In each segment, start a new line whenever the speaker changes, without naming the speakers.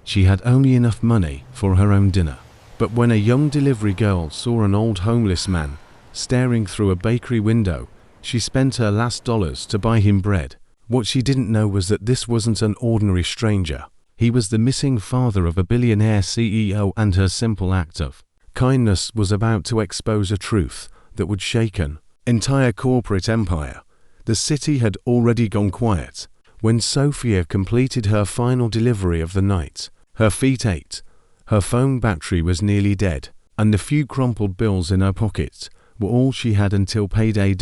She had only enough money for her own dinner. But when a young delivery girl saw an old homeless man staring through a bakery window, she spent her last dollars to buy him bread. What she didn't know was that this wasn't an ordinary stranger. He was the missing father of a billionaire CEO, and her simple act of kindness was about to expose a truth that would shake an entire corporate empire. The city had already gone quiet when Sophia completed her final delivery of the night. Her feet ached, her phone battery was nearly dead, and the few crumpled bills in her pocket were all she had until payday.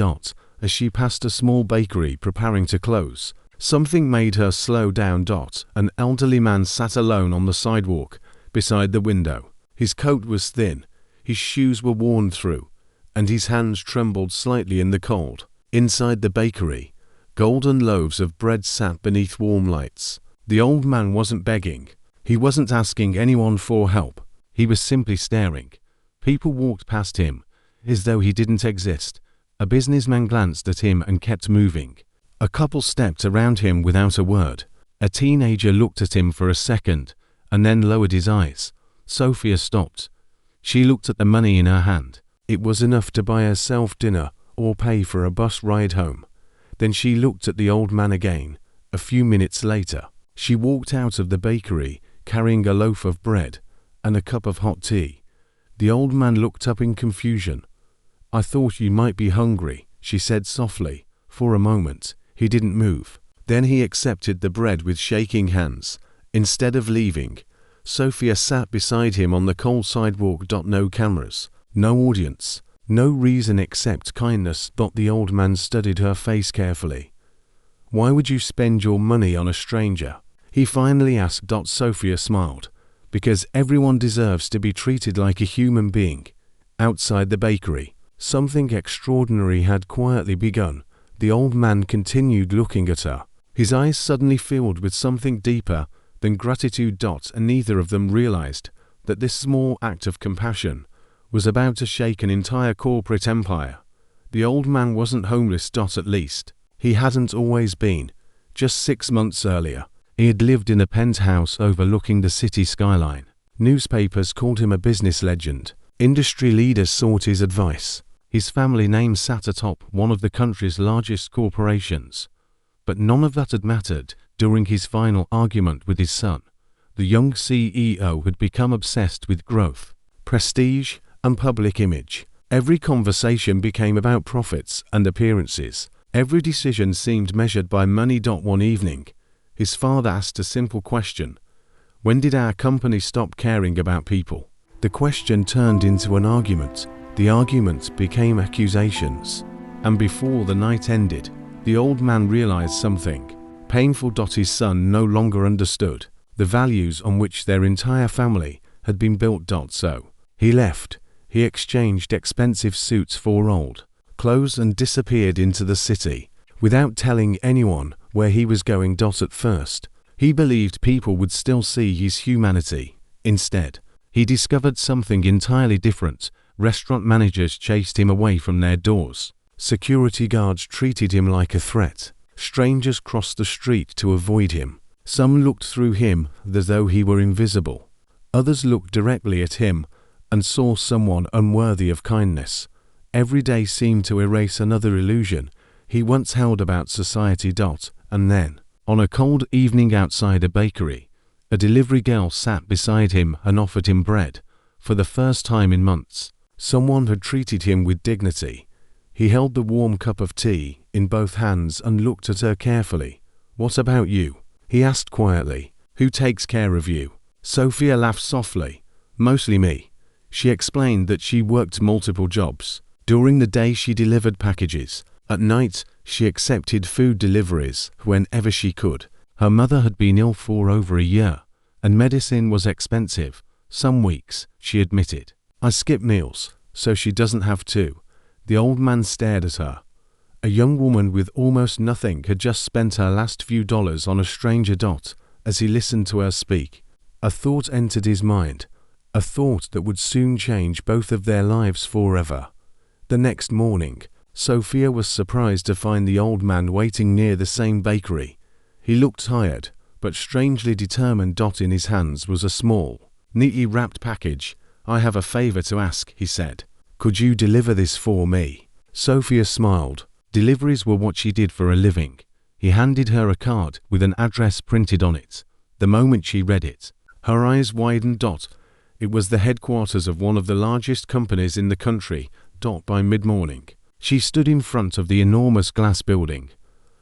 As she passed a small bakery preparing to close, something made her slow down. An elderly man sat alone on the sidewalk beside the window. His coat was thin, his shoes were worn through, and his hands trembled slightly in the cold. Inside the bakery, golden loaves of bread sat beneath warm lights. The old man wasn't begging. He wasn't asking anyone for help. He was simply staring. People walked past him, as though he didn't exist. A businessman glanced at him and kept moving. A couple stepped around him without a word. A teenager looked at him for a second, and then lowered his eyes. Sophia stopped. She looked at the money in her hand. It was enough to buy herself dinner or pay for a bus ride home. Then she looked at the old man again. A few minutes later, she walked out of the bakery carrying a loaf of bread and a cup of hot tea. The old man looked up in confusion. "I thought you might be hungry," she said softly. For a moment, he didn't move. Then he accepted the bread with shaking hands. Instead of leaving, Sophia sat beside him on the cold sidewalk. No cameras, no audience, no reason except kindness. The old man studied her face carefully. "Why would you spend your money on a stranger?" he finally asked. Sophia smiled. "Because everyone deserves to be treated like a human being." Outside the bakery, something extraordinary had quietly begun. The old man continued looking at her, his eyes suddenly filled with something deeper than gratitude. And neither of them realized that this small act of compassion was about to shake an entire corporate empire. The old man wasn't homeless. At least, he hadn't always been. Just 6 months earlier, he had lived in a penthouse overlooking the city skyline. Newspapers called him a business legend. Industry leaders sought his advice. His family name sat atop one of the country's largest corporations. But none of that had mattered during his final argument with his son. The young CEO had become obsessed with growth, prestige, and public image. Every conversation became about profits and appearances. Every decision seemed measured by money. One evening, his father asked a simple question: "When did our company stop caring about people?" The question turned into an argument. The argument became accusations. And before the night ended, the old man realized something painful. His son no longer understood the values on which their entire family had been built. So he left. He exchanged expensive suits for old clothes and disappeared into the city without telling anyone where he was going. At first, he believed people would still see his humanity. Instead, he discovered something entirely different. Restaurant managers chased him away from their doors. Security guards treated him like a threat. Strangers crossed the street to avoid him. Some looked through him as though he were invisible. Others looked directly at him and saw someone unworthy of kindness. Every day seemed to erase another illusion he once held about society. And then, on a cold evening outside a bakery, a delivery girl sat beside him and offered him bread. For the first time in months, someone had treated him with dignity. He held the warm cup of tea in both hands and looked at her carefully. "What about you?" he asked quietly. "Who takes care of you?" Sophia laughed softly. "Mostly me." She explained that she worked multiple jobs. During the day she delivered packages. At night she accepted food deliveries whenever she could. Her mother had been ill for over a year, and medicine was expensive. Some weeks, she admitted, "I skip meals, so she doesn't have to." The old man stared at her. A young woman with almost nothing had just spent her last few dollars on a stranger. As he listened to her speak, a thought entered his mind, a thought that would soon change both of their lives forever. The next morning, Sophia was surprised to find the old man waiting near the same bakery. He looked tired, but strangely determined. In his hands was a small, neatly wrapped package. "I have a favor to ask," he said. "Could you deliver this for me?" Sophia smiled. Deliveries were what she did for a living. He handed her a card with an address printed on it. The moment she read it, her eyes widened. It was the headquarters of one of the largest companies in the country. By mid-morning, she stood in front of the enormous glass building.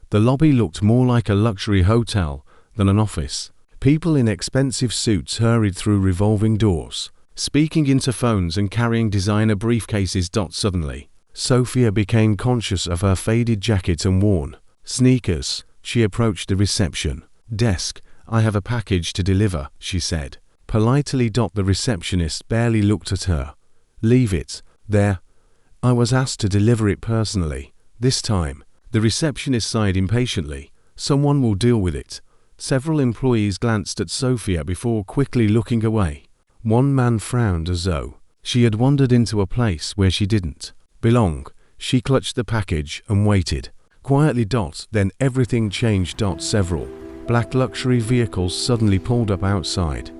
The lobby looked more like a luxury hotel than an office. People in expensive suits hurried through revolving doors, speaking into phones and carrying designer briefcases. Suddenly, Sophia became conscious of her faded jacket and worn sneakers. She approached the reception desk. "I have a package to deliver," she said politely. The receptionist barely looked at her. "Leave it there. I was asked to deliver it personally this time." The receptionist sighed impatiently. "Someone will deal with it." Several employees glanced at Sophia before quickly looking away. One man frowned as though she had wandered into a place where she didn't belong. She clutched the package and waited quietly. Then everything changed. Several black luxury vehicles suddenly pulled up outside.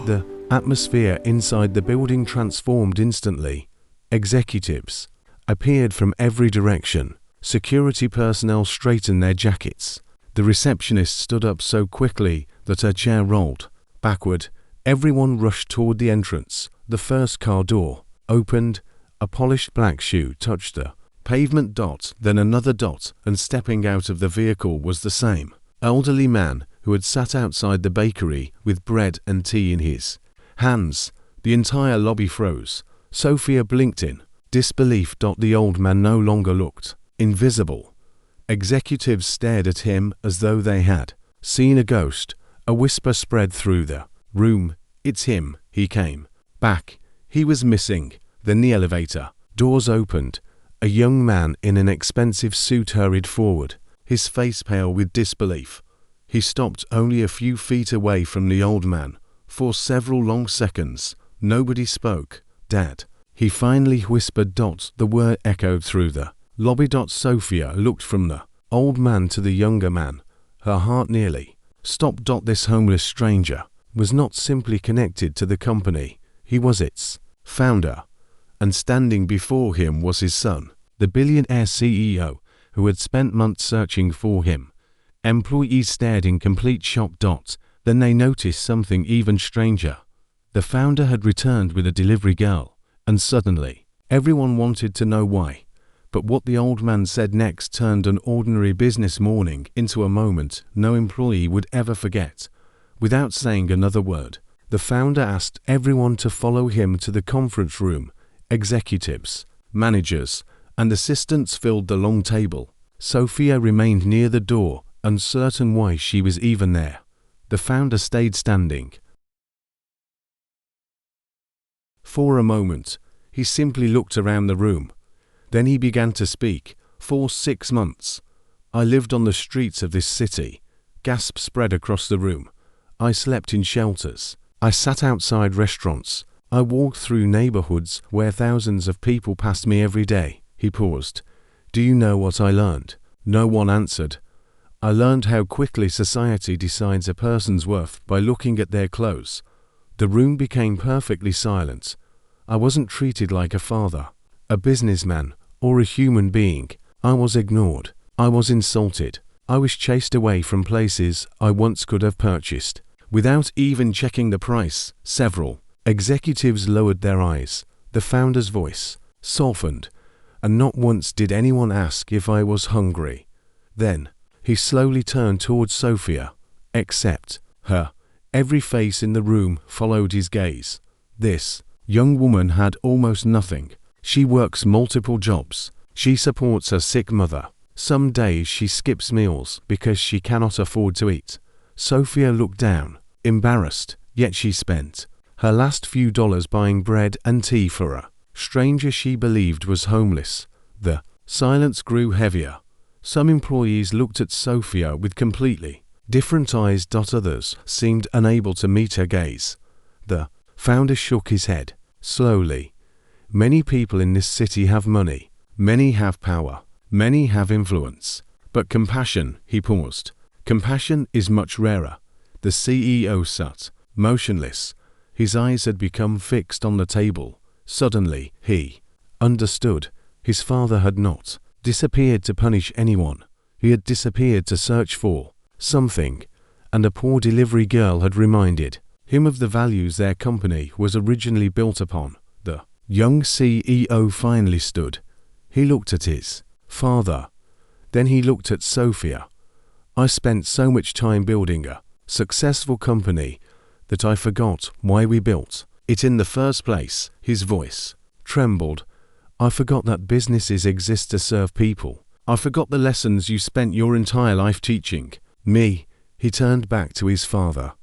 The atmosphere inside the building transformed instantly. Executives appeared from every direction. Security personnel straightened their jackets. The receptionist stood up so quickly that her chair rolled backward. Everyone rushed toward the entrance. The first car door opened. A polished black shoe touched the pavement. Then another. And stepping out of the vehicle was the same elderly man who had sat outside the bakery with bread and tea in his hands. The entire lobby froze. Sophia blinked in disbelief. The old man no longer looked invisible. Executives stared at him as though they had seen a ghost. A whisper spread through the room. "It's him." He came back. He was missing. Then the elevator doors opened. A young man in an expensive suit hurried forward, his face pale with disbelief. He stopped only a few feet away from the old man. For several long seconds, nobody spoke. "Dad," he finally whispered. The word echoed through the lobby. Sophia looked from the old man to the younger man. Her heart nearly stopped. This homeless stranger was not simply connected to the company, he was its founder. And standing before him was his son, the billionaire CEO, who had spent months searching for him. Employees stared in complete shock. Then they noticed something even stranger. The founder had returned with a delivery girl, and suddenly, everyone wanted to know why. But what the old man said next turned an ordinary business morning into a moment no employee would ever forget. Without saying another word, the founder asked everyone to follow him to the conference room. Executives, managers, and assistants filled the long table. Sophia remained near the door, uncertain why she was even there. The founder stayed standing. For a moment, he simply looked around the room. Then he began to speak. "For 6 months, I lived on the streets of this city." Gasps spread across the room. "I slept in shelters. I sat outside restaurants. I walked through neighborhoods where thousands of people passed me every day." He paused. "Do you know what I learned?" No one answered. "I learned how quickly society decides a person's worth by looking at their clothes." The room became perfectly silent. I wasn't treated like a father, a businessman, or a human being. I was ignored. I was insulted. I was chased away from places I once could have purchased, without even checking the price. Several executives lowered their eyes. The founder's voice softened, and not once did anyone ask if I was hungry. Then, he slowly turned towards Sophia. Except her. Every face in the room followed his gaze. This young woman had almost nothing. She works multiple jobs. She supports her sick mother. Some days she skips meals because she cannot afford to eat. Sophia looked down, embarrassed, yet she spent her last few dollars buying bread and tea for a stranger she believed was homeless. The silence grew heavier. Some employees looked at Sophia with completely different eyes. Others seemed unable to meet her gaze. The founder shook his head, slowly. "Many people in this city have money. Many have power. Many have influence. But compassion," he paused, "compassion is much rarer. The CEO sat, motionless. His eyes had become fixed on the table. Suddenly, he understood. His father had not disappeared to punish anyone. He had disappeared to search for something, and a poor delivery girl had reminded him of the values their company was originally built upon. The young CEO finally stood. He looked at his father. Then he looked at Sophia. I spent so much time building a successful company that I forgot why we built it in the first place. His voice trembled. I forgot that businesses exist to serve people. I forgot the lessons you spent your entire life teaching me. He turned back to his father.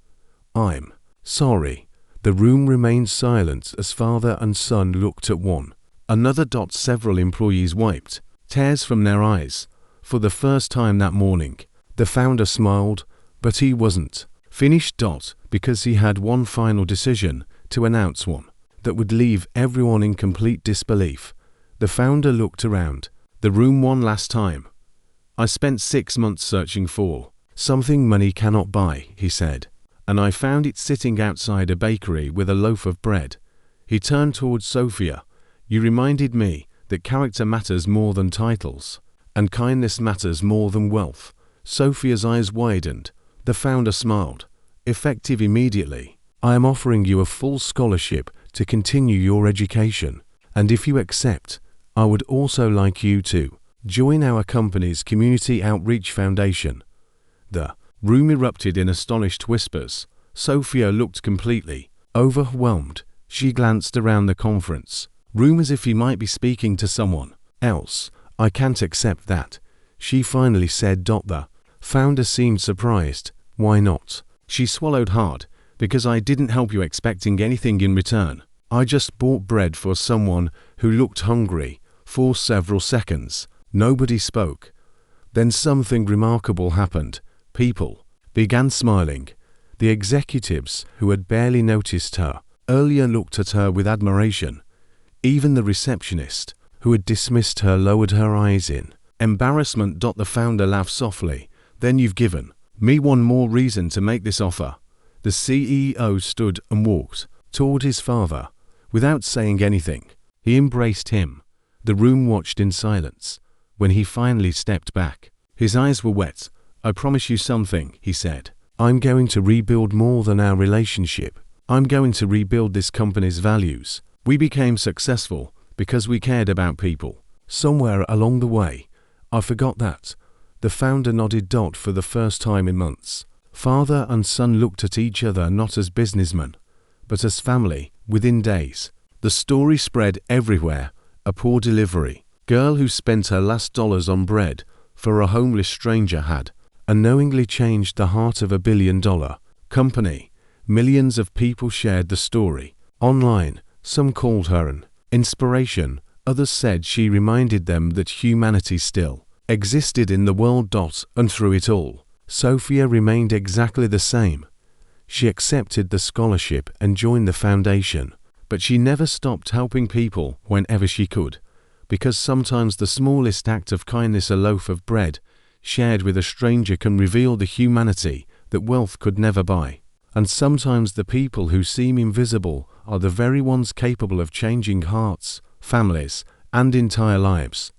I'm sorry. The room remained silent as father and son looked at one another. Several employees wiped tears from their eyes. For the first time that morning, the founder smiled, but he wasn't finished. Because he had one final decision to announce, one that would leave everyone in complete disbelief. The founder looked around the room one last time. I spent 6 months searching for something money cannot buy, he said, and I found it sitting outside a bakery with a loaf of bread. He turned towards Sophia. You reminded me that character matters more than titles, and kindness matters more than wealth. Sophia's eyes widened. The founder smiled. Effective immediately. I am offering you a full scholarship to continue your education, and if you accept, I would also like you to join our company's Community Outreach Foundation. The room erupted in astonished whispers. Sophia looked completely overwhelmed. She glanced around the conference room as if he might be speaking to someone else. I can't accept that, she finally said. The founder seemed surprised. Why not? She swallowed hard. Because I didn't help you expecting anything in return. I just bought bread for someone who looked hungry. For several seconds, nobody spoke. Then something remarkable happened. People began smiling. The executives who had barely noticed her earlier looked at her with admiration. Even the receptionist, who had dismissed her, lowered her eyes in embarrassment. The founder laughed softly. Then you've given me one more reason to make this offer. The CEO stood and walked toward his father. Without saying anything, he embraced him. The room watched in silence. When he finally stepped back, his eyes were wet. I promise you something, he said. I'm going to rebuild more than our relationship. I'm going to rebuild this company's values. We became successful because we cared about people. Somewhere along the way, I forgot that. The founder nodded. For the first time in months, father and son looked at each other not as businessmen, but as family. Within days, the story spread everywhere. A poor delivery girl who spent her last dollars on bread for a homeless stranger had unknowingly changed the heart of $1 billion company. Millions of people shared the story online. Some called her an inspiration. Others said she reminded them that humanity still existed in the world. And through it all, Sophia remained exactly the same. She accepted the scholarship and joined the foundation, but she never stopped helping people whenever she could, because sometimes the smallest act of kindness, a loaf of bread shared with a stranger, can reveal the humanity that wealth could never buy. And sometimes the people who seem invisible are the very ones capable of changing hearts, families, and entire lives.